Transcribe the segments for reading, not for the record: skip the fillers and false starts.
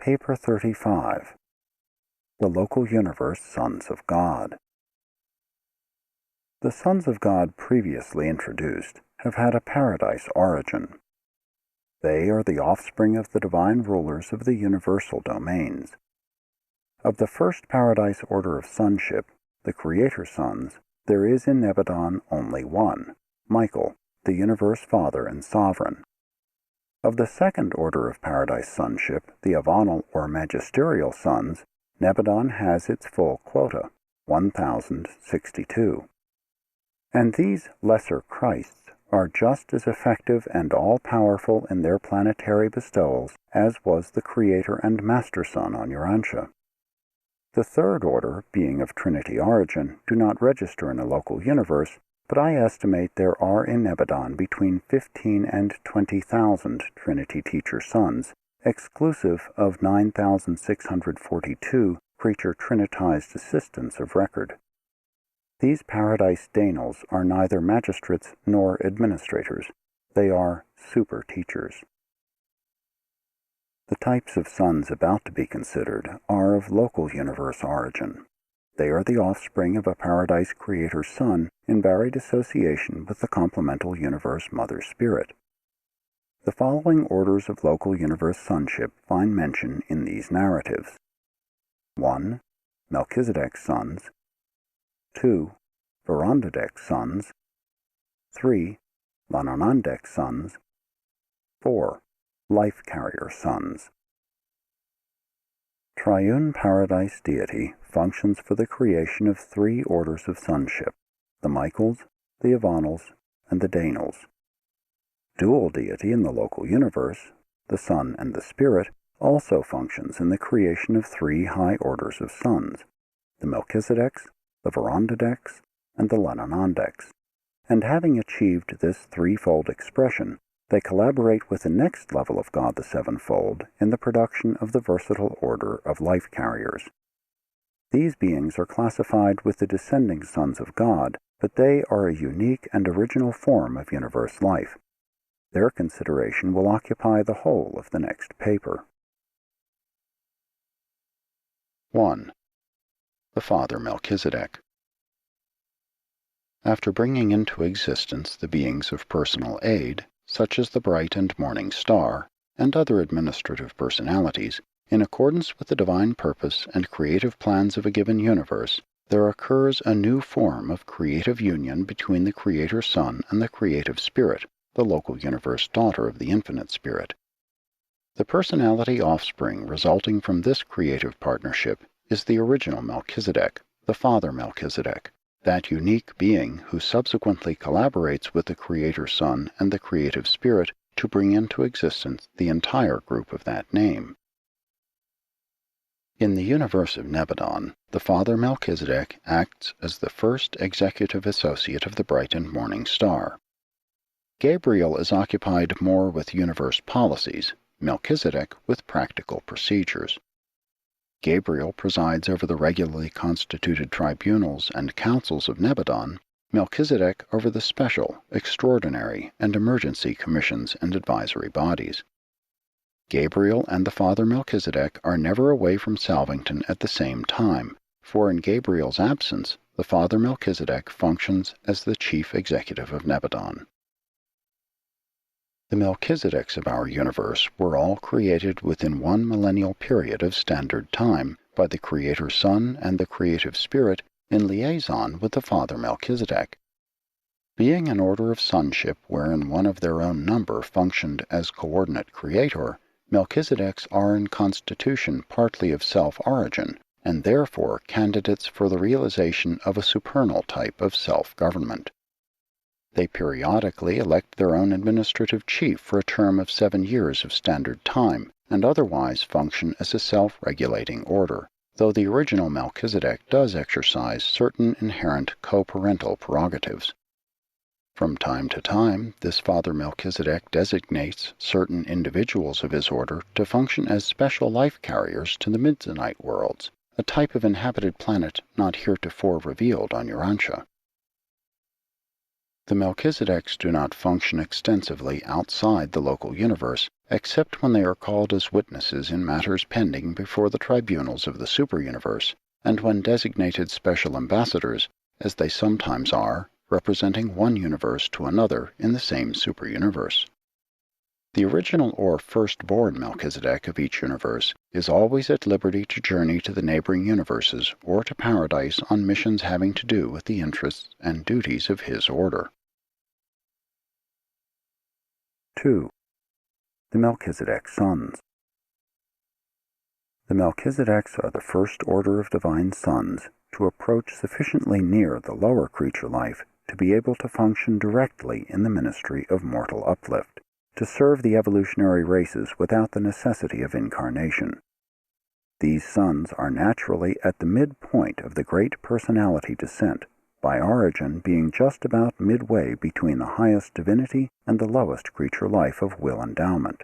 Paper 35. The Local Universe Sons of God. The sons of God previously introduced have had a paradise origin. They are the offspring of the divine rulers of the universal domains. Of the first paradise order of sonship, the Creator sons, there is in Nebadon only one, Michael, the universe father and sovereign. Of the second order of paradise sonship, the Avanal or magisterial sons, Nebadon has its full quota, 1,062. And these lesser Christs are just as effective and all-powerful in their planetary bestowals as was the Creator and Master Son on Urantia. The third order, being of Trinity origin, do not register in a local universe, but I estimate there are in Nebadon between 15 and 20,000 Trinity teacher sons, exclusive of 9,642 creature trinitized assistants of record. These paradise Danals are neither magistrates nor administrators. They are super teachers. The types of sons about to be considered are of local universe origin. They are the offspring of a paradise creator son in varied association with the complemental universe mother spirit. The following orders of local universe sonship find mention in these narratives. 1. Melchizedek's sons. 2. VORONDADEK's sons. 3. LANONANDEK's sons. 4. Life carrier sons. Triune Paradise Deity functions for the creation of three orders of sonship, the Michaels, the Avanals, and the Danals. Dual deity in the local universe, the Son and the Spirit, also functions in the creation of three high orders of sons, the Melchizedeks, the VORONDADEKs, and the LANONANDEKs. And having achieved this threefold expression, they collaborate with the next level of God the Sevenfold in the production of the versatile order of life carriers. These beings are classified with the descending sons of God, but they are a unique and original form of universe life. Their consideration will occupy the whole of the next paper. 1. The Father Melchizedek. After bringing into existence the beings of personal aid, such as the bright and morning star, and other administrative personalities, in accordance with the divine purpose and creative plans of a given universe, there occurs a new form of creative union between the Creator Son and the Creative Spirit, the local universe daughter of the Infinite Spirit. The personality offspring resulting from this creative partnership is the original Melchizedek, the Father Melchizedek, that unique being who subsequently collaborates with the Creator Son and the Creative Spirit to bring into existence the entire group of that name. In the universe of Nebadon, the Father Melchizedek acts as the first executive associate of the bright and morning star. Gabriel is occupied more with universe policies, Melchizedek with practical procedures. Gabriel presides over the regularly constituted tribunals and councils of Nebadon, Melchizedek over the special, extraordinary, and emergency commissions and advisory bodies. Gabriel and the Father Melchizedek are never away from Salvington at the same time, for in Gabriel's absence, the Father Melchizedek functions as the chief executive of Nebadon. The Melchizedeks of our universe were all created within one millennial period of standard time by the Creator Son and the Creative Spirit in liaison with the Father Melchizedek. Being an order of sonship wherein one of their own number functioned as coordinate creator, Melchizedeks are in constitution partly of self-origin, and therefore candidates for the realization of a supernal type of self-government. They periodically elect their own administrative chief for a term of 7 years of standard time, and otherwise function as a self-regulating order, though the original Melchizedek does exercise certain inherent co-parental prerogatives. From time to time, this Father Melchizedek designates certain individuals of his order to function as special life carriers to the Midzanite worlds, a type of inhabited planet not heretofore revealed on Urantia. The Melchizedeks do not function extensively outside the local universe, except when they are called as witnesses in matters pending before the tribunals of the superuniverse, and when designated special ambassadors, as they sometimes are, representing one universe to another in the same superuniverse. The original or firstborn Melchizedek of each universe is always at liberty to journey to the neighboring universes or to paradise on missions having to do with the interests and duties of his order. 2. The Melchizedek Sons. The Melchizedeks are the first order of divine sons to approach sufficiently near the lower creature life to be able to function directly in the ministry of mortal uplift, to serve the evolutionary races without the necessity of incarnation. These sons are naturally at the midpoint of the great personality descent, by origin being just about midway between the highest divinity and the lowest creature life of will endowment.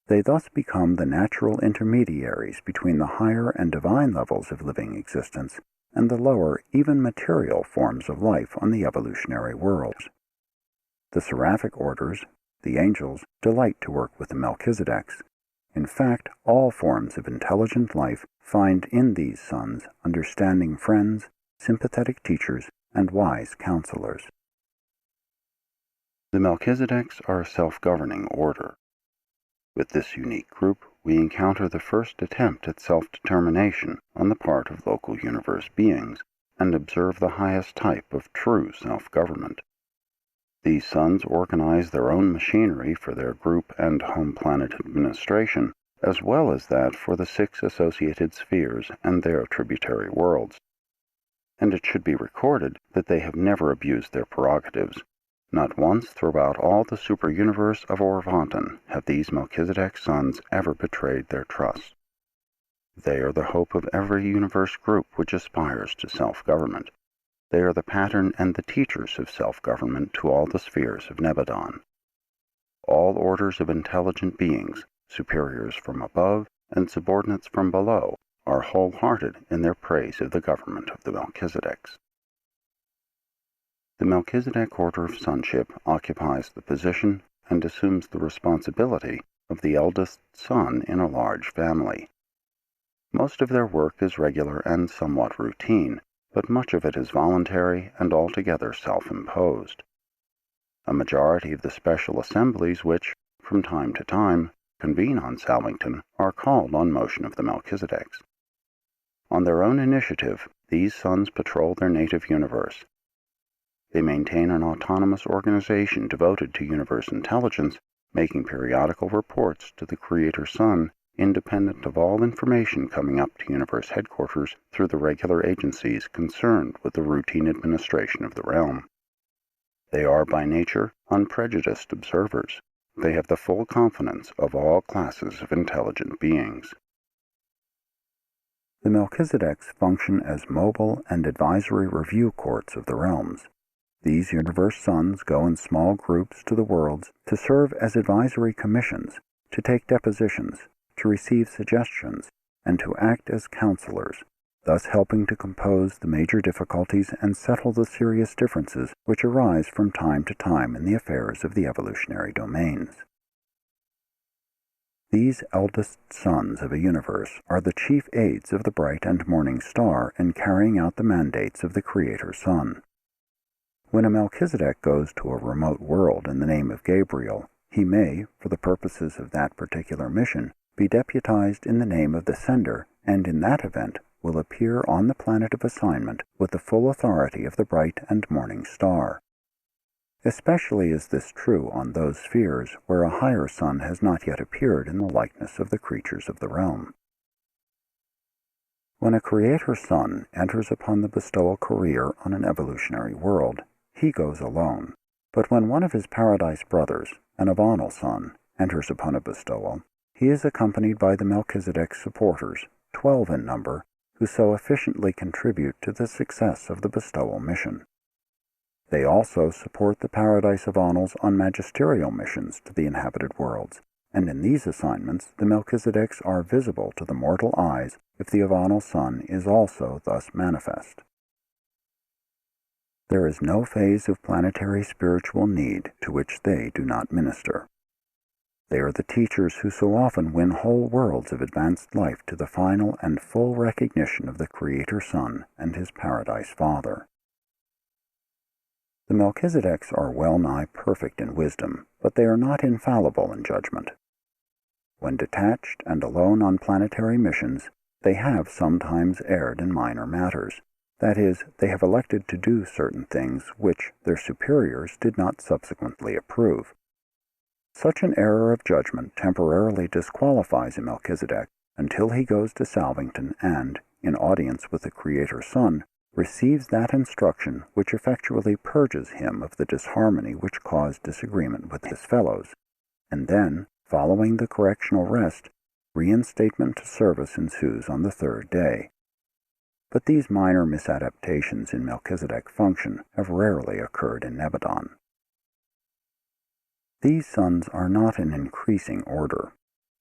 They thus become the natural intermediaries between the higher and divine levels of living existence and the lower, even material forms of life on the evolutionary worlds. The seraphic orders, the angels, delight to work with the Melchizedeks. In fact, all forms of intelligent life find in these sons understanding friends, sympathetic teachers, and wise counselors. The Melchizedeks are a self-governing order. With this unique group, we encounter the first attempt at self-determination on the part of local universe beings and observe the highest type of true self-government. These sons organize their own machinery for their group and home planet administration, as well as that for the 6 associated spheres and their tributary worlds. And it should be recorded that they have never abused their prerogatives. Not once throughout all the super-universe of Orvanton have these Melchizedek sons ever betrayed their trust. They are the hope of every universe group which aspires to self-government. They are the pattern and the teachers of self-government to all the spheres of Nebadon. All orders of intelligent beings, superiors from above and subordinates from below, are wholehearted in their praise of the government of the Melchizedeks. The Melchizedek order of sonship occupies the position and assumes the responsibility of the eldest son in a large family. Most of their work is regular and somewhat routine, but much of it is voluntary and altogether self-imposed. A majority of the special assemblies which, from time to time, convene on Salvington are called on motion of the Melchizedeks. On their own initiative, these sons patrol their native universe. They maintain an autonomous organization devoted to universe intelligence, making periodical reports to the Creator Sun independent of all information coming up to universe headquarters through the regular agencies concerned with the routine administration of the realm. They are by nature unprejudiced observers. They have the full confidence of all classes of intelligent beings. The Melchizedeks function as mobile and advisory review courts of the realms. These universe sons go in small groups to the worlds to serve as advisory commissions, to take depositions, to receive suggestions, and to act as counselors, thus helping to compose the major difficulties and settle the serious differences which arise from time to time in the affairs of the evolutionary domains. These eldest sons of a universe are the chief aides of the bright and morning star in carrying out the mandates of the Creator Sun. When a Melchizedek goes to a remote world in the name of Gabriel, he may, for the purposes of that particular mission, be deputized in the name of the sender, and in that event will appear on the planet of assignment with the full authority of the bright and morning star. Especially is this true on those spheres where a higher sun has not yet appeared in the likeness of the creatures of the realm. When a Creator Sun enters upon the bestowal career on an evolutionary world, he goes alone. But when one of his paradise brothers, an Avanal Sun, enters upon a bestowal, he is accompanied by the Melchizedek supporters, 12 in number, who so efficiently contribute to the success of the bestowal mission. They also support the Paradise Avanals on magisterial missions to the inhabited worlds, and in these assignments the Melchizedeks are visible to the mortal eyes if the Avanal Sun is also thus manifest. There is no phase of planetary spiritual need to which they do not minister. They are the teachers who so often win whole worlds of advanced life to the final and full recognition of the Creator Son and His Paradise Father. The Melchizedeks are well-nigh perfect in wisdom, but they are not infallible in judgment. When detached and alone on planetary missions, they have sometimes erred in minor matters. That is, they have elected to do certain things which their superiors did not subsequently approve. Such an error of judgment temporarily disqualifies a Melchizedek until he goes to Salvington and, in audience with the Creator Son, receives that instruction which effectually purges him of the disharmony which caused disagreement with his fellows, and then, following the correctional rest, reinstatement to service ensues on the third day. But these minor misadaptations in Melchizedek function have rarely occurred in Nebadon. These sons are not in increasing order.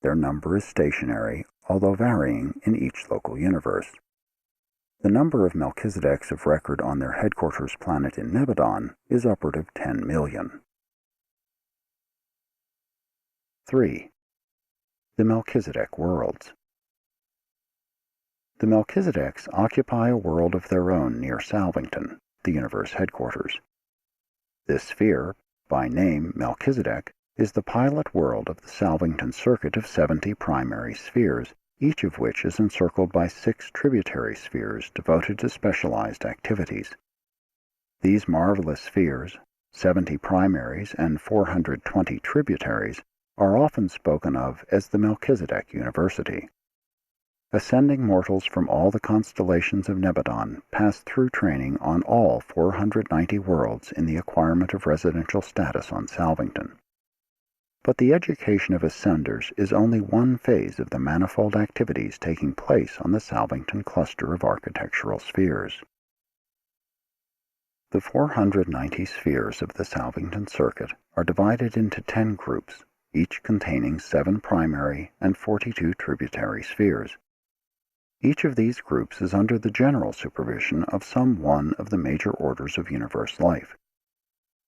Their number is stationary, although varying in each local universe. The number of Melchizedeks of record on their headquarters planet in Nebadon is upward of 10 million. 3. The Melchizedek Worlds. The Melchizedeks occupy a world of their own near Salvington, the universe headquarters. This sphere, by name Melchizedek, is the pilot world of the Salvington circuit of 70 primary spheres, each of which is encircled by 6 tributary spheres devoted to specialized activities. These marvelous spheres, 70 primaries and 420 tributaries, are often spoken of as the Melchizedek University. Ascending mortals from all the constellations of Nebadon pass through training on all 490 worlds in the acquirement of residential status on Salvington. But the education of ascenders is only one phase of the manifold activities taking place on the Salvington cluster of architectural spheres. The 490 spheres of the Salvington circuit are divided into 10 groups, each containing 7 primary and 42 tributary spheres. Each of these groups is under the general supervision of some one of the major orders of universe life.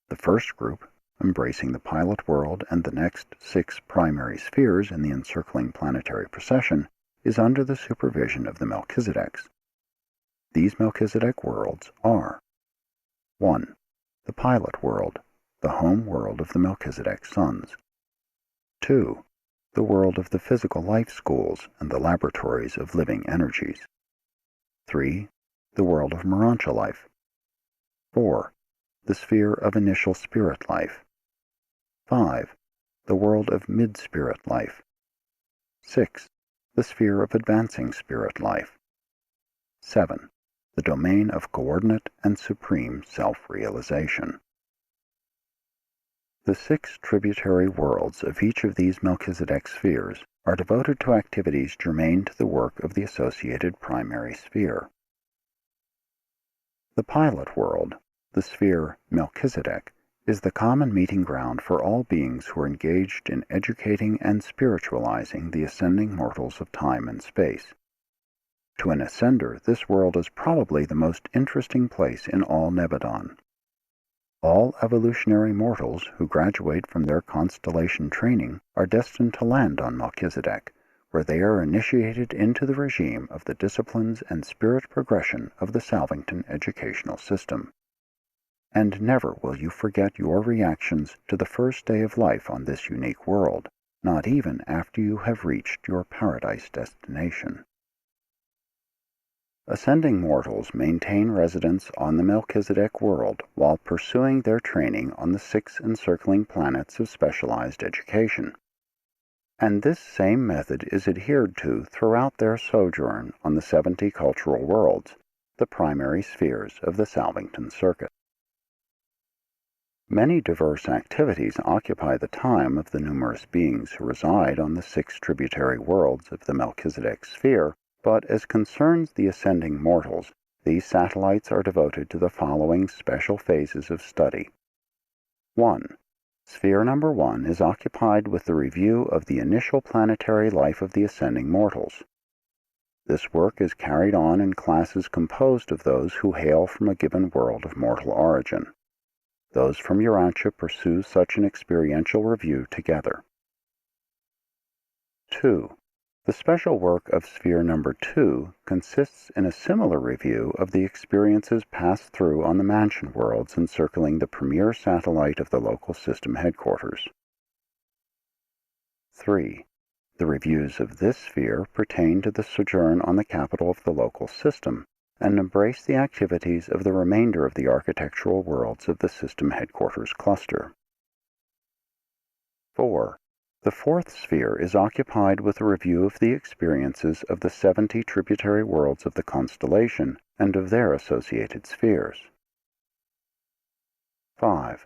The first group, embracing the pilot world and the next 6 primary spheres in the encircling planetary procession, is under the supervision of the Melchizedeks. These Melchizedek worlds are: 1. The pilot world, the home world of the Melchizedek sons. 2. The world of the physical life schools and the laboratories of living energies. 3. The world of Morontia life. 4. The sphere of initial spirit life. 5. The world of mid-spirit life. 6. The sphere of advancing spirit life. 7. The domain of coordinate and supreme self-realization. The 6 tributary worlds of each of these Melchizedek spheres are devoted to activities germane to the work of the associated primary sphere. The pilot world, the sphere Melchizedek, is the common meeting ground for all beings who are engaged in educating and spiritualizing the ascending mortals of time and space. To an ascender, this world is probably the most interesting place in all Nebadon. All evolutionary mortals who graduate from their constellation training are destined to land on Melchizedek, where they are initiated into the regime of the disciplines and spirit progression of the Salvington educational system. And never will you forget your reactions to the first day of life on this unique world, not even after you have reached your paradise destination. Ascending mortals maintain residence on the Melchizedek world while pursuing their training on the 6 encircling planets of specialized education. And this same method is adhered to throughout their sojourn on the 70 cultural worlds, the primary spheres of the Salvington circuit. Many diverse activities occupy the time of the numerous beings who reside on the 6 tributary worlds of the Melchizedek sphere, but as concerns the ascending mortals, these satellites are devoted to the following special phases of study. 1. Sphere number 1 is occupied with the review of the initial planetary life of the ascending mortals. This work is carried on in classes composed of those who hail from a given world of mortal origin. Those from Urantia pursue such an experiential review together. 2. The special work of sphere number 2 consists in a similar review of the experiences passed through on the mansion worlds encircling the premier satellite of the local system headquarters. 3. The reviews of this sphere pertain to the sojourn on the capital of the local system and embrace the activities of the remainder of the architectural worlds of the system headquarters cluster. 4. The fourth sphere is occupied with a review of the experiences of the 70 tributary worlds of the constellation and of their associated spheres. 5.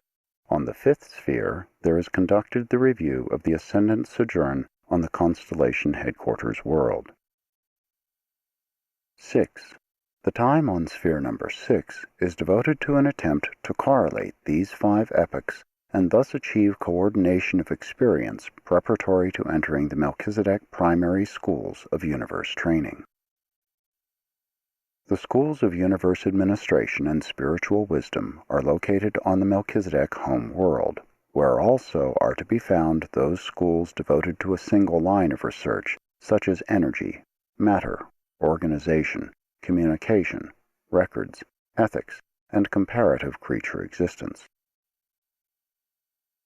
On the fifth sphere, there is conducted the review of the ascendant sojourn on the constellation headquarters world. 6. The time on sphere number 6 is devoted to an attempt to correlate these 5 epochs and thus achieve coordination of experience preparatory to entering the Melchizedek primary schools of universe training. The schools of universe administration and spiritual wisdom are located on the Melchizedek home world, where also are to be found those schools devoted to a single line of research, such as energy, matter, organization, communication, records, ethics, and comparative creature existence.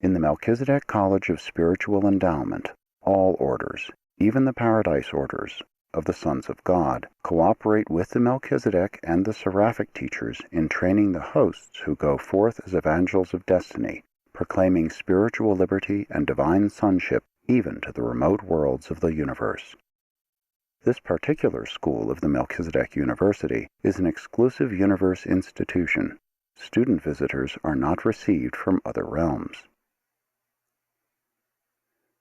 In the Melchizedek College of Spiritual Endowment, all orders, even the Paradise orders of the Sons of God, cooperate with the Melchizedek and the Seraphic teachers in training the hosts who go forth as evangels of destiny, proclaiming spiritual liberty and divine sonship even to the remote worlds of the universe. This particular school of the Melchizedek University is an exclusive universe institution. Student visitors are not received from other realms.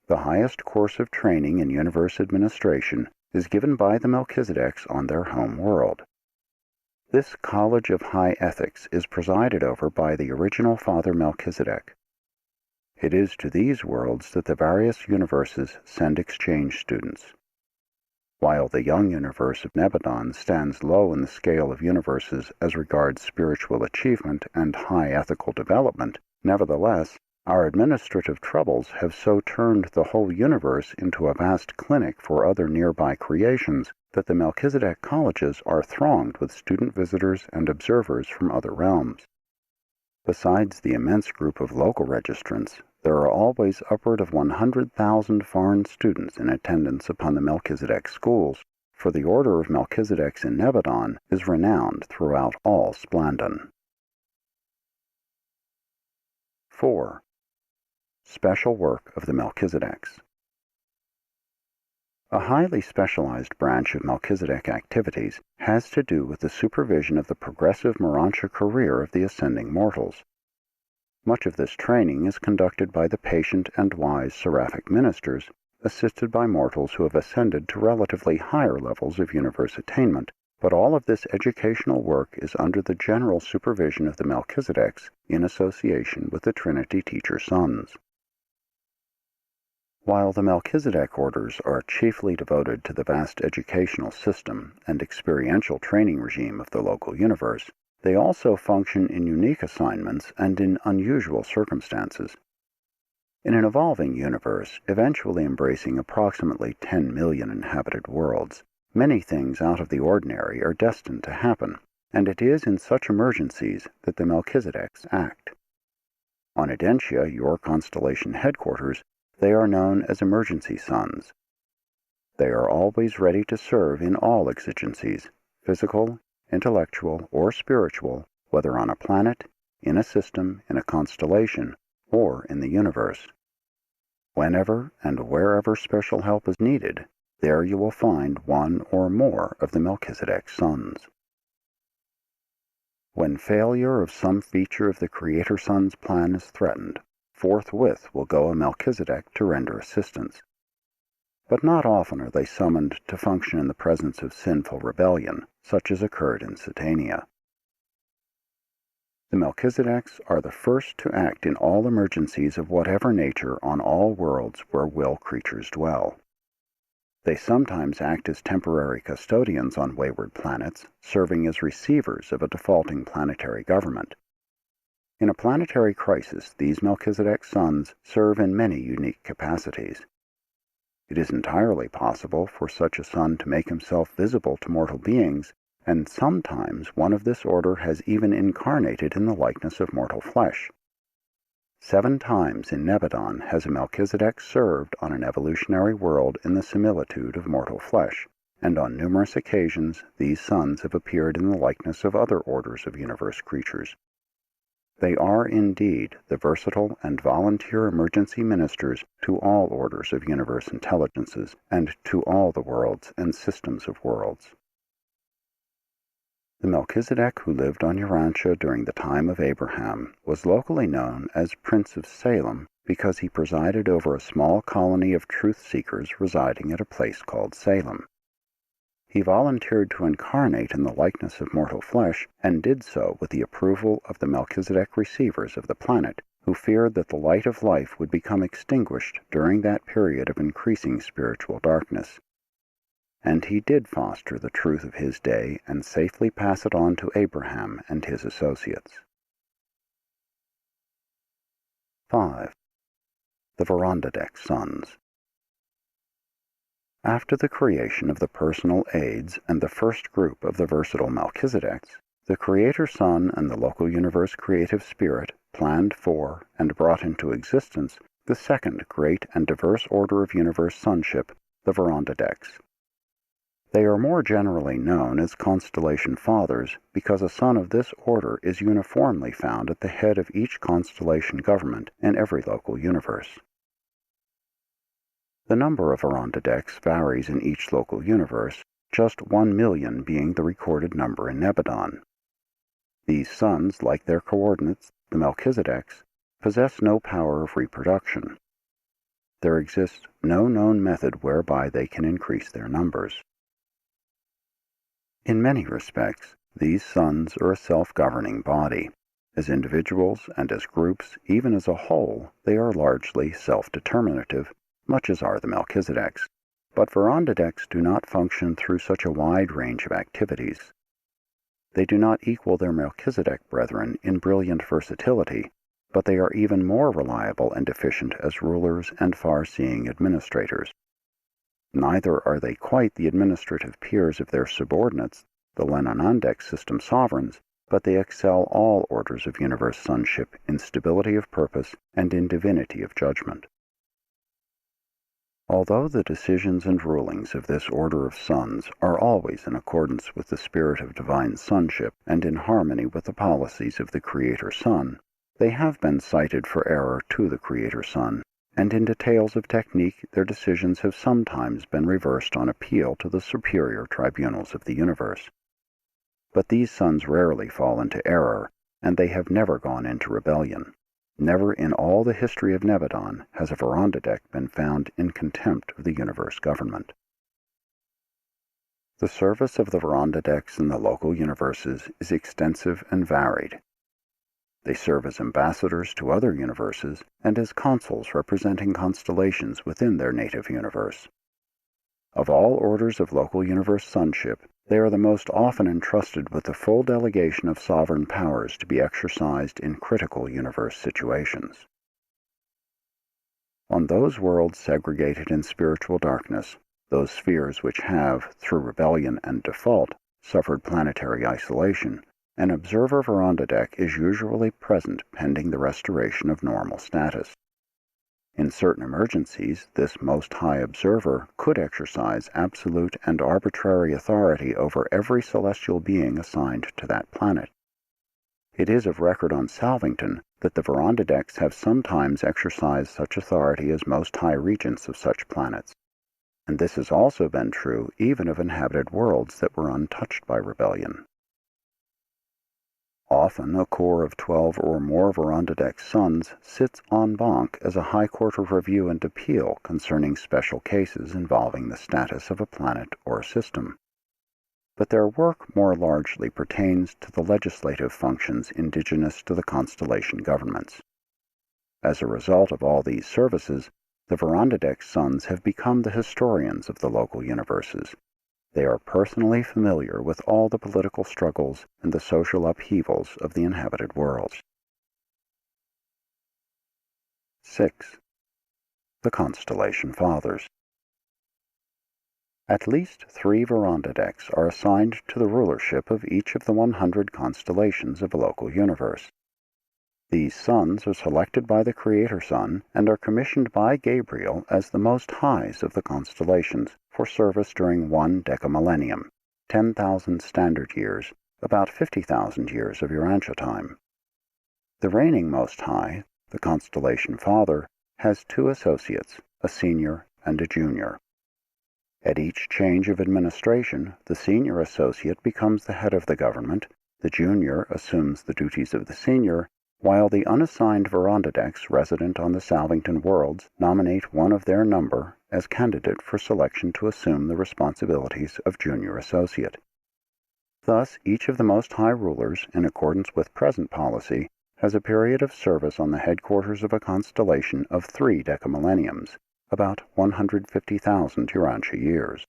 The highest course of training in universe administration is given by the Melchizedeks on their home world. This College of High Ethics is presided over by the original Father Melchizedek. It is to these worlds that the various universes send exchange students. While the young universe of Nebadon stands low in the scale of universes as regards spiritual achievement and high ethical development, nevertheless, our administrative troubles have so turned the whole universe into a vast clinic for other nearby creations that the Melchizedek colleges are thronged with student visitors and observers from other realms. Besides the immense group of local registrants, there are always upward of 100,000 foreign students in attendance upon the Melchizedek schools, for the order of Melchizedeks in Nebadon is renowned throughout all Splandon. 4. Special work of the Melchizedeks. A highly specialized branch of Melchizedek activities has to do with the supervision of the progressive Morantia career of the ascending mortals. Much of this training is conducted by the patient and wise seraphic ministers, assisted by mortals who have ascended to relatively higher levels of universe attainment, but all of this educational work is under the general supervision of the Melchizedeks in association with the Trinity Teacher Sons. While the Melchizedek orders are chiefly devoted to the vast educational system and experiential training regime of the local universe, they also function in unique assignments and in unusual circumstances. In an evolving universe, eventually embracing approximately 10 million inhabited worlds, many things out of the ordinary are destined to happen, and it is in such emergencies that the Melchizedeks act. On Edentia, your constellation headquarters, they are known as emergency sons. They are always ready to serve in all exigencies, physical, intellectual, or spiritual, whether on a planet, in a system, in a constellation, or in the universe. Whenever and wherever special help is needed, there you will find one or more of the Melchizedek sons. When failure of some feature of the Creator Son's plan is threatened, forthwith will go a Melchizedek to render assistance. But not often are they summoned to function in the presence of sinful rebellion, such as occurred in Satania. The Melchizedeks are the first to act in all emergencies of whatever nature on all worlds where will creatures dwell. They sometimes act as temporary custodians on wayward planets, serving as receivers of a defaulting planetary government. In a planetary crisis, these Melchizedek sons serve in many unique capacities. It is entirely possible for such a son to make himself visible to mortal beings, and sometimes one of this order has even incarnated in the likeness of mortal flesh. 7 times in Nebadon has a Melchizedek served on an evolutionary world in the similitude of mortal flesh, and on numerous occasions these sons have appeared in the likeness of other orders of universe creatures. They are indeed the versatile and volunteer emergency ministers to all orders of universe intelligences and to all the worlds and systems of worlds. The Melchizedek who lived on Urantia during the time of Abraham was locally known as Prince of Salem because he presided over a small colony of truth-seekers residing at a place called Salem. He volunteered to incarnate in the likeness of mortal flesh, and did so with the approval of the Melchizedek receivers of the planet, who feared that the light of life would become extinguished during that period of increasing spiritual darkness. And he did foster the truth of his day and safely pass it on to Abraham and his associates. 5. The VORONDADEK sons. After the creation of the personal aids and the first group of the versatile Melchizedeks, the Creator Son and the local universe creative spirit planned for and brought into existence the second great and diverse order of universe sonship, the VORONDADEKs. They are more generally known as constellation fathers because a son of this order is uniformly found at the head of each constellation government in every local universe. The number of VORONDADEKs varies in each local universe, just 1 million being the recorded number in Nebadon. These sons, like their coordinates, the Melchizedeks, possess no power of reproduction. There exists no known method whereby they can increase their numbers. In many respects, these sons are a self-governing body. As individuals and as groups, even as a whole, they are largely self-determinative, much as are the Melchizedeks. But VORONDADEKs do not function through such a wide range of activities. They do not equal their Melchizedek brethren in brilliant versatility, but they are even more reliable and efficient as rulers and far-seeing administrators. Neither are they quite the administrative peers of their subordinates, the LANONANDEK system sovereigns, but they excel all orders of universe sonship in stability of purpose and in divinity of judgment. Although the decisions and rulings of this order of sons are always in accordance with the spirit of divine sonship and in harmony with the policies of the Creator Son, they have been cited for error to the Creator Son, and in details of technique their decisions have sometimes been reversed on appeal to the superior tribunals of the universe. But these sons rarely fall into error, and they have never gone into rebellion. Never in all the history of Nebadon has a VORONDADEK been found in contempt of the universe government. The service of the VORONDADEKs in the local universes is extensive and varied. They serve as ambassadors to other universes and as consuls representing constellations within their native universe. Of all orders of local universe sonship, they are the most often entrusted with the full delegation of sovereign powers to be exercised in critical universe situations. On those worlds segregated in spiritual darkness, those spheres which have, through rebellion and default, suffered planetary isolation, an observer VORONDADEK is usually present pending the restoration of normal status. In certain emergencies, this Most High Observer could exercise absolute and arbitrary authority over every celestial being assigned to that planet. It is of record on Salvington that the VORONDADEKs have sometimes exercised such authority as Most High Regents of such planets, and this has also been true even of inhabited worlds that were untouched by rebellion. Often a corps of 12 or more VORONDADEK sons sits en banc as a high court of review and appeal concerning special cases involving the status of a planet or system. But their work more largely pertains to the legislative functions indigenous to the constellation governments. As a result of all these services, the VORONDADEK sons have become the historians of the local universes. They are personally familiar with all the political struggles and the social upheavals of the inhabited worlds. 6. The Constellation Fathers. At least 3 VORONDADEKs are assigned to the rulership of each of the 100 constellations of a local universe. These sons are selected by the Creator Sun and are commissioned by Gabriel as the Most Highs of the constellations for service during 1 decamillennium, 10,000 standard years, about 50,000 years of Urantia time. The reigning Most High, the constellation father, has 2 associates, a senior and a junior. At each change of administration, the senior associate becomes the head of the government, the junior assumes the duties of the senior, while the unassigned VORONDADEKs resident on the Salvington worlds nominate one of their number as candidate for selection to assume the responsibilities of junior associate. Thus, each of the Most High rulers, in accordance with present policy, has a period of service on the headquarters of a constellation of 3 decamillenniums, about 150,000 Urantia years.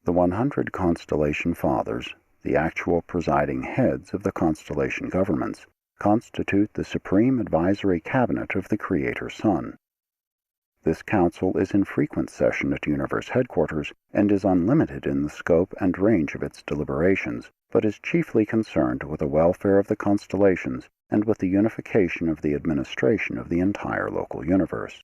The 100 constellation fathers, the actual presiding heads of the constellation governments, constitute the supreme advisory cabinet of the Creator Sun. This council is in frequent session at universe headquarters and is unlimited in the scope and range of its deliberations, but is chiefly concerned with the welfare of the constellations and with the unification of the administration of the entire local universe.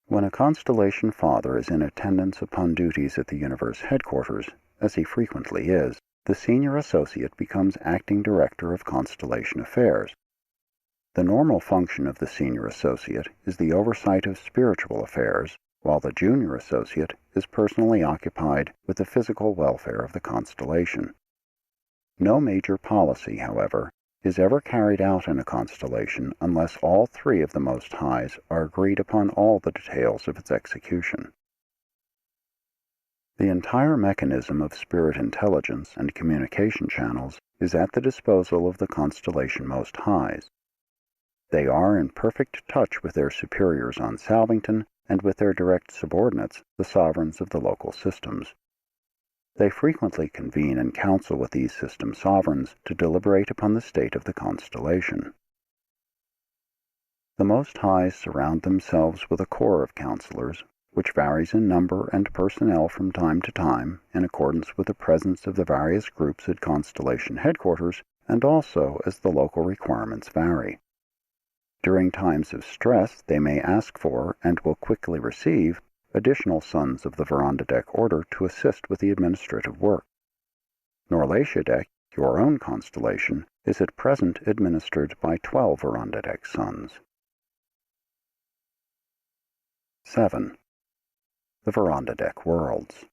When a constellation father is in attendance upon duties at the universe headquarters, as he frequently is, the senior associate becomes acting director of constellation affairs. The normal function of the senior associate is the oversight of spiritual affairs, while the junior associate is personally occupied with the physical welfare of the constellation. No major policy, however, is ever carried out in a constellation unless all 3 of the Most Highs are agreed upon all the details of its execution. The entire mechanism of spirit intelligence and communication channels is at the disposal of the constellation Most Highs. They are in perfect touch with their superiors on Salvington and with their direct subordinates, the sovereigns of the local systems. They frequently convene in council with these system sovereigns to deliberate upon the state of the constellation. The Most Highs surround themselves with a corps of counselors, which varies in number and personnel from time to time in accordance with the presence of the various groups at constellation headquarters and also as the local requirements vary. During times of stress, they may ask for, and will quickly receive, additional sons of the VORONDADEK order to assist with the administrative work. MELCHIZEDEK, your own constellation, is at present administered by 12 VORONDADEK sons. 7. The VORONDADEK worlds.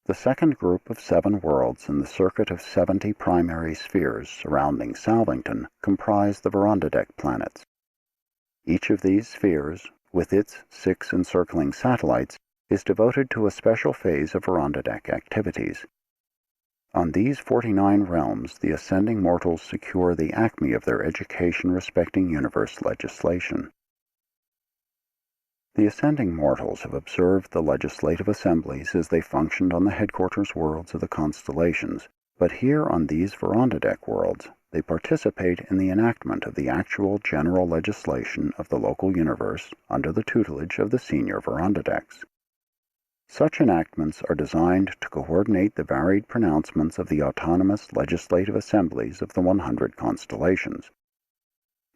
The second group of 7 worlds in the circuit of 70 primary spheres surrounding Salvington comprise the VORONDADEK planets. Each of these spheres, with its 6 encircling satellites, is devoted to a special phase of VORONDADEK activities. On these 49 realms, the ascending mortals secure the acme of their education respecting universe legislation. The ascending mortals have observed the legislative assemblies as they functioned on the headquarters worlds of the constellations, but here on these VORONDADEK worlds, they participate in the enactment of the actual general legislation of the local universe under the tutelage of the senior VORONDADEKs. Such enactments are designed to coordinate the varied pronouncements of the autonomous legislative assemblies of the 100 constellations.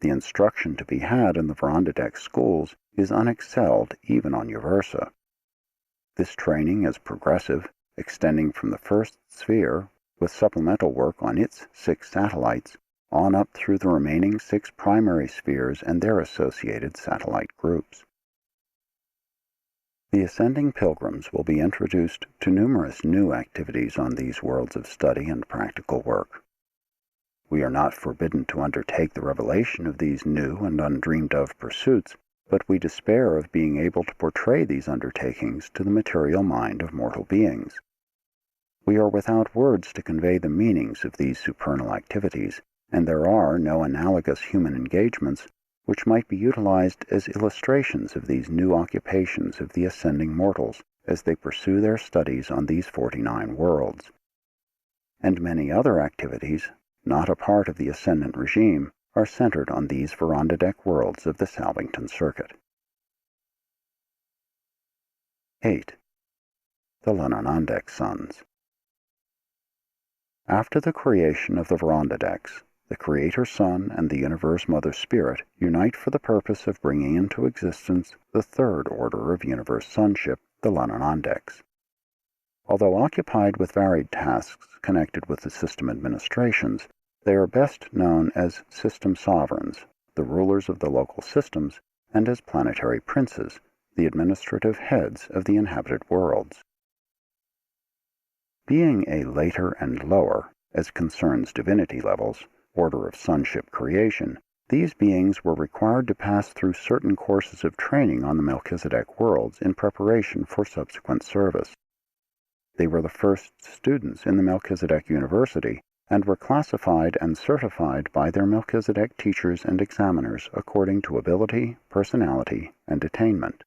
The instruction to be had in the VORONDADEK schools is unexcelled even on Uversa. This training is progressive, extending from the first sphere, with supplemental work on its 6 satellites, on up through the remaining 6 primary spheres and their associated satellite groups. The ascending pilgrims will be introduced to numerous new activities on these worlds of study and practical work. We are not forbidden to undertake the revelation of these new and undreamed-of pursuits, but we despair of being able to portray these undertakings to the material mind of mortal beings. We are without words to convey the meanings of these supernal activities, and there are no analogous human engagements which might be utilized as illustrations of these new occupations of the ascending mortals as they pursue their studies on these 49 worlds. And many other activities, not a part of the ascendant regime, are centered on these VORONDADEK worlds of the Salvington circuit. 8. The LANONANDEK sons. After the creation of the VORONDADEKs, the Creator Son and the Universe Mother Spirit unite for the purpose of bringing into existence the third order of universe sonship, the LANONANDEKs. Although occupied with varied tasks connected with the system administrations, they are best known as system sovereigns, the rulers of the local systems, and as planetary princes, the administrative heads of the inhabited worlds. Being a later and lower, as concerns divinity levels, order of sonship creation, these beings were required to pass through certain courses of training on the Melchizedek worlds in preparation for subsequent service. They were the first students in the Melchizedek University and were classified and certified by their Melchizedek teachers and examiners according to ability, personality, and attainment.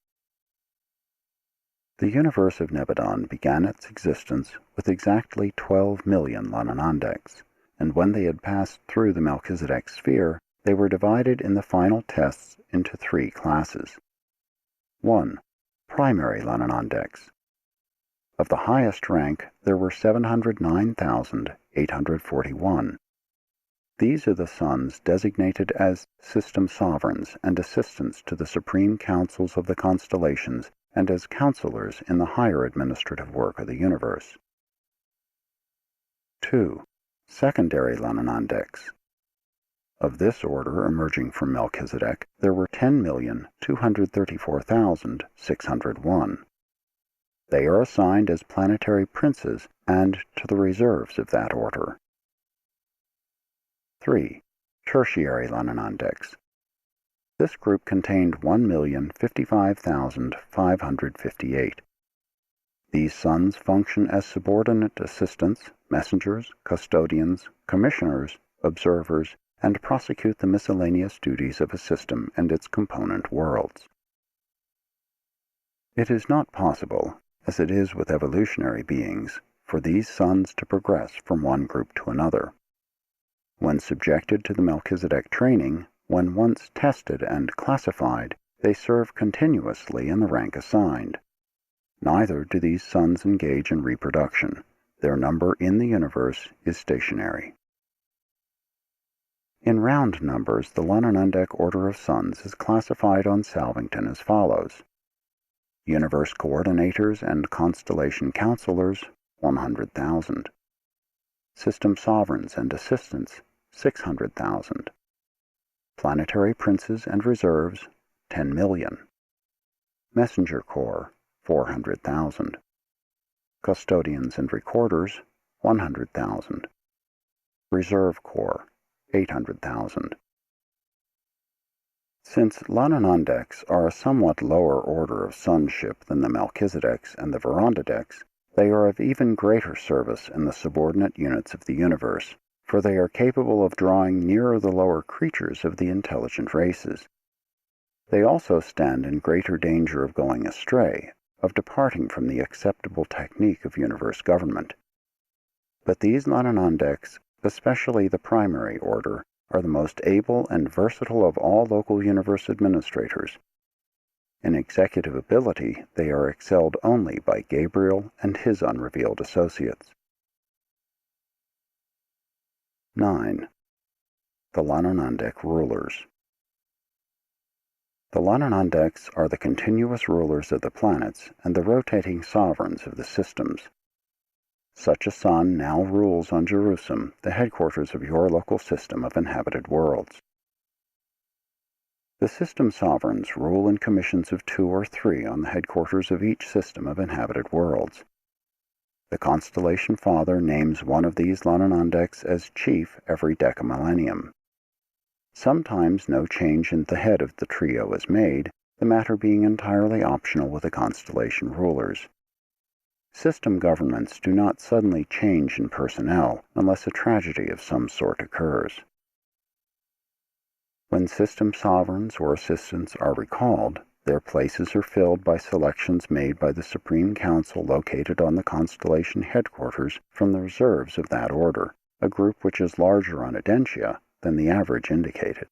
The universe of Nebadon began its existence with exactly 12 million LANONANDEKs, and when they had passed through the Melchizedek sphere, they were divided in the final tests into 3 classes. 1. Primary LANONANDEKs. Of the highest rank, there were 709,841. These are the sons designated as system sovereigns and assistants to the supreme councils of the constellations and as counselors in the higher administrative work of the universe. 2. Secondary LANONANDEKs. Of this order emerging from Melchizedek, there were 10,234,601. They are assigned as planetary princes and to the reserves of that order. 3. Tertiary LANONANDEKs. This group contained 1,055,558. These sons function as subordinate assistants, messengers, custodians, commissioners, observers, and prosecute the miscellaneous duties of a system and its component worlds. It is not possible, as it is with evolutionary beings, for these sons to progress from one group to another. When subjected to the Melchizedek training, when once tested and classified, they serve continuously in the rank assigned. Neither do these sons engage in reproduction. Their number in the universe is stationary. In round numbers, the LANONANDEK order of sons is classified on Salvington as follows: Universe coordinators and constellation counselors, 100,000. System sovereigns and assistants, 600,000. Planetary princes and reserves, 10 million. Messenger corps, 400,000. Custodians and recorders, 100,000. Reserve corps, 800,000. Since LANONANDEKs are a somewhat lower order of sonship than the MELCHIZEDEKs and the VORONDADEKs, they are of even greater service in the subordinate units of the universe, for they are capable of drawing nearer the lower creatures of the intelligent races. They also stand in greater danger of going astray, of departing from the acceptable technique of universe government. But these LANONANDEKs, especially the primary order, are the most able and versatile of all local universe administrators. In executive ability, they are excelled only by Gabriel and his unrevealed associates. 9. The LANONANDEK rulers. The LANONANDEKs are the continuous rulers of the planets and the rotating sovereigns of the systems. Such a son now rules on Jerusalem, the headquarters of your local system of inhabited worlds. The system sovereigns rule in commissions of 2 or 3 on the headquarters of each system of inhabited worlds. The constellation father names one of these LANONANDEKs as chief every decamillennium. Sometimes no change in the head of the trio is made, the matter being entirely optional with the constellation rulers. System governments do not suddenly change in personnel unless a tragedy of some sort occurs. When system sovereigns or assistants are recalled, their places are filled by selections made by the Supreme Council located on the constellation headquarters from the reserves of that order, a group which is larger on Adentia than the average indicated.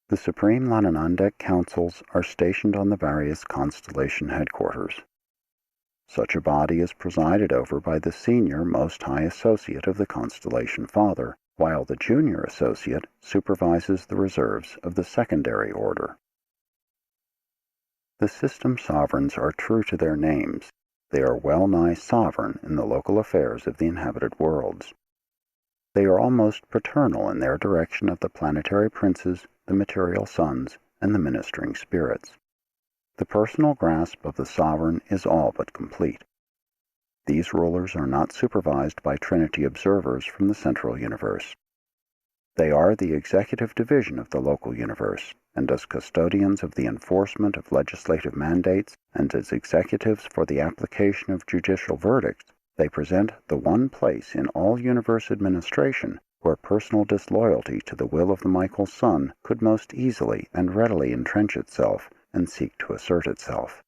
The Supreme LANONANDEK Councils are stationed on the various constellation headquarters. Such a body is presided over by the senior Most High Associate of the Constellation Father, while the junior associate supervises the reserves of the secondary order. The system sovereigns are true to their names. They are well-nigh sovereign in the local affairs of the inhabited worlds. They are almost paternal in their direction of the planetary princes, the material sons, and the ministering spirits. The personal grasp of the sovereign is all but complete. These rulers are not supervised by Trinity observers from the central universe. They are the executive division of the local universe, and as custodians of the enforcement of legislative mandates and as executives for the application of judicial verdicts, they present the one place in all universe administration where personal disloyalty to the will of the Michael Sun could most easily and readily entrench itself and seek to assert itself.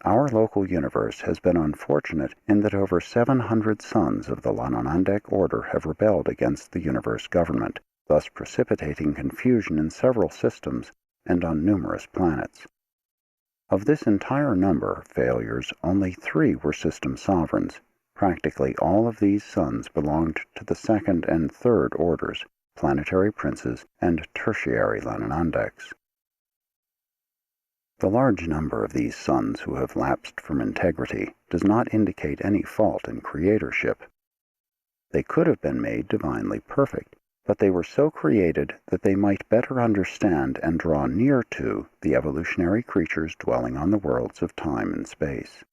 Our local universe has been unfortunate in that over 700 sons of the LANONANDEK order have rebelled against the universe government, thus precipitating confusion in several systems and on numerous planets. Of this entire number of failures, only 3 were system sovereigns. Practically all of these sons belonged to the second and third orders, planetary princes, and tertiary LANONANDEKs. The large number of these sons who have lapsed from integrity does not indicate any fault in creatorship. They could have been made divinely perfect, but they were so created that they might better understand and draw near to the evolutionary creatures dwelling on the worlds of time and space.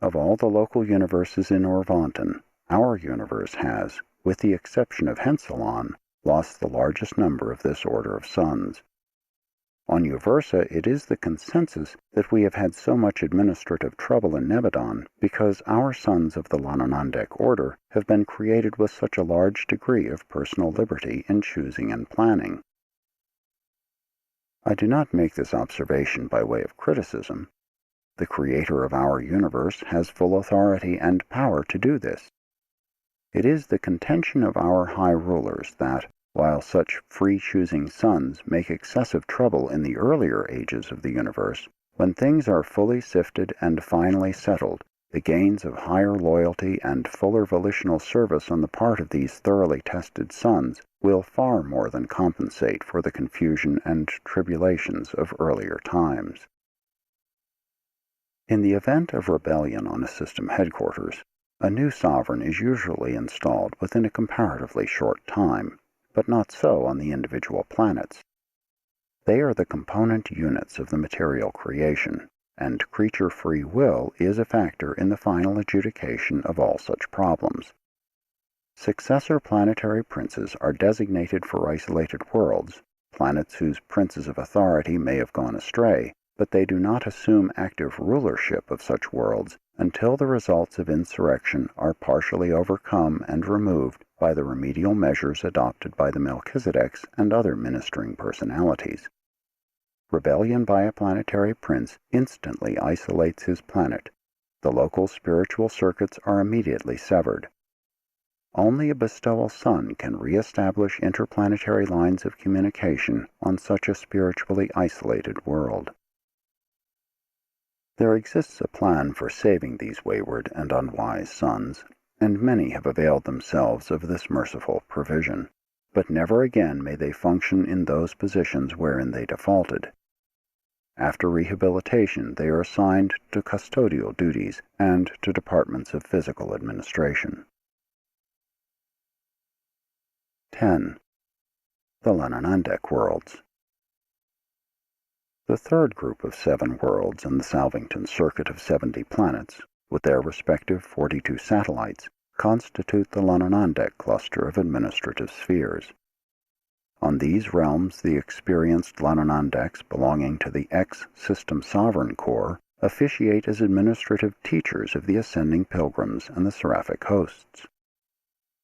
Of all the local universes in Orvonton, our universe has, with the exception of Henselon, lost the largest number of this order of sons. On Uversa, it is the consensus that we have had so much administrative trouble in Nebadon because our sons of the LANONANDEK order have been created with such a large degree of personal liberty in choosing and planning. I do not make this observation by way of criticism. The creator of our universe has full authority and power to do this. It is the contention of our high rulers that, while such free-choosing sons make excessive trouble in the earlier ages of the universe, when things are fully sifted and finally settled, the gains of higher loyalty and fuller volitional service on the part of these thoroughly tested sons will far more than compensate for the confusion and tribulations of earlier times. In the event of rebellion on a system headquarters, a new sovereign is usually installed within a comparatively short time, but not so on the individual planets. They are the component units of the material creation, and creature free will is a factor in the final adjudication of all such problems. Successor planetary princes are designated for isolated worlds, planets whose princes of authority may have gone astray, but they do not assume active rulership of such worlds until the results of insurrection are partially overcome and removed by the remedial measures adopted by the MELCHIZEDEKs and other ministering personalities. Rebellion by a planetary prince instantly isolates his planet. The local spiritual circuits are immediately severed. Only a bestowal sun can re-establish interplanetary lines of communication on such a spiritually isolated world. There exists a plan for saving these wayward and unwise sons, and many have availed themselves of this merciful provision. But never again may they function in those positions wherein they defaulted. After rehabilitation, they are assigned to custodial duties and to departments of physical administration. 10. The LANONANDEK worlds. The third group of 7 worlds in the Salvington circuit of 70 planets, with their respective 42 satellites, constitute the LANONANDEK cluster of administrative spheres. On these realms, the experienced LANONANDEKs belonging to the X-System Sovereign Corps officiate as administrative teachers of the ascending pilgrims and the seraphic hosts.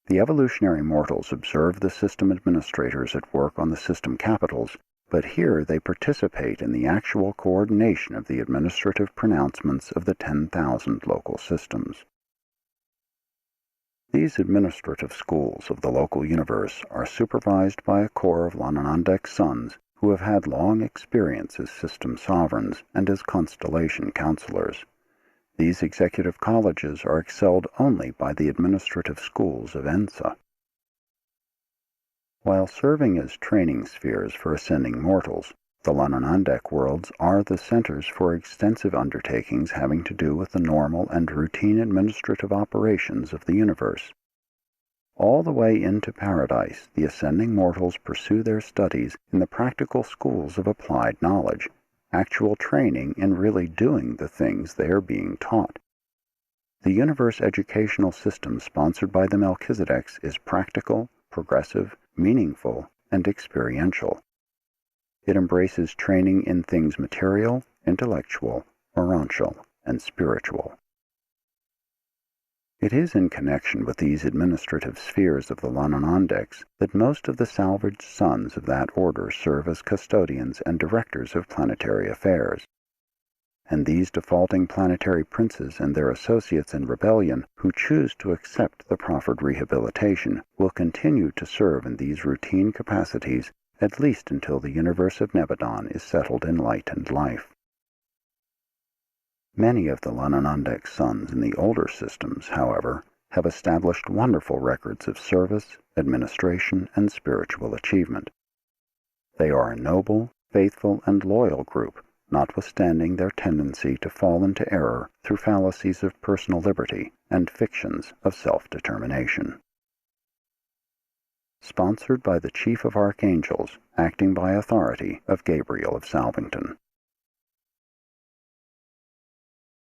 The evolutionary mortals observe the system administrators at work on the system capitals, but here they participate in the actual coordination of the administrative pronouncements of the 10,000 local systems. These administrative schools of the local universe are supervised by a corps of LANONANDEK sons who have had long experience as system sovereigns and as constellation counselors. These executive colleges are excelled only by the administrative schools of ENSA. While serving as training spheres for ascending mortals, the LANONANDEK worlds are the centers for extensive undertakings having to do with the normal and routine administrative operations of the universe. All the way into paradise, the ascending mortals pursue their studies in the practical schools of applied knowledge, actual training in really doing the things they are being taught. The universe educational system sponsored by the MELCHIZEDEKS is practical, progressive, meaningful, and experiential. It embraces training in things material, intellectual, morontial, and spiritual. It is in connection with these administrative spheres of the LANONANDEKs that most of the salvaged sons of that order serve as custodians and directors of planetary affairs. And these defaulting planetary princes and their associates in rebellion who choose to accept the proffered rehabilitation will continue to serve in these routine capacities at least until the universe of Nebadon is settled in light and life. Many of the LANONANDEK sons in the older systems, however, have established wonderful records of service, administration, and spiritual achievement. They are a noble, faithful, and loyal group, notwithstanding their tendency to fall into error through fallacies of personal liberty and fictions of self-determination. Sponsored by the Chief of Archangels, acting by authority of Gabriel of Salvington.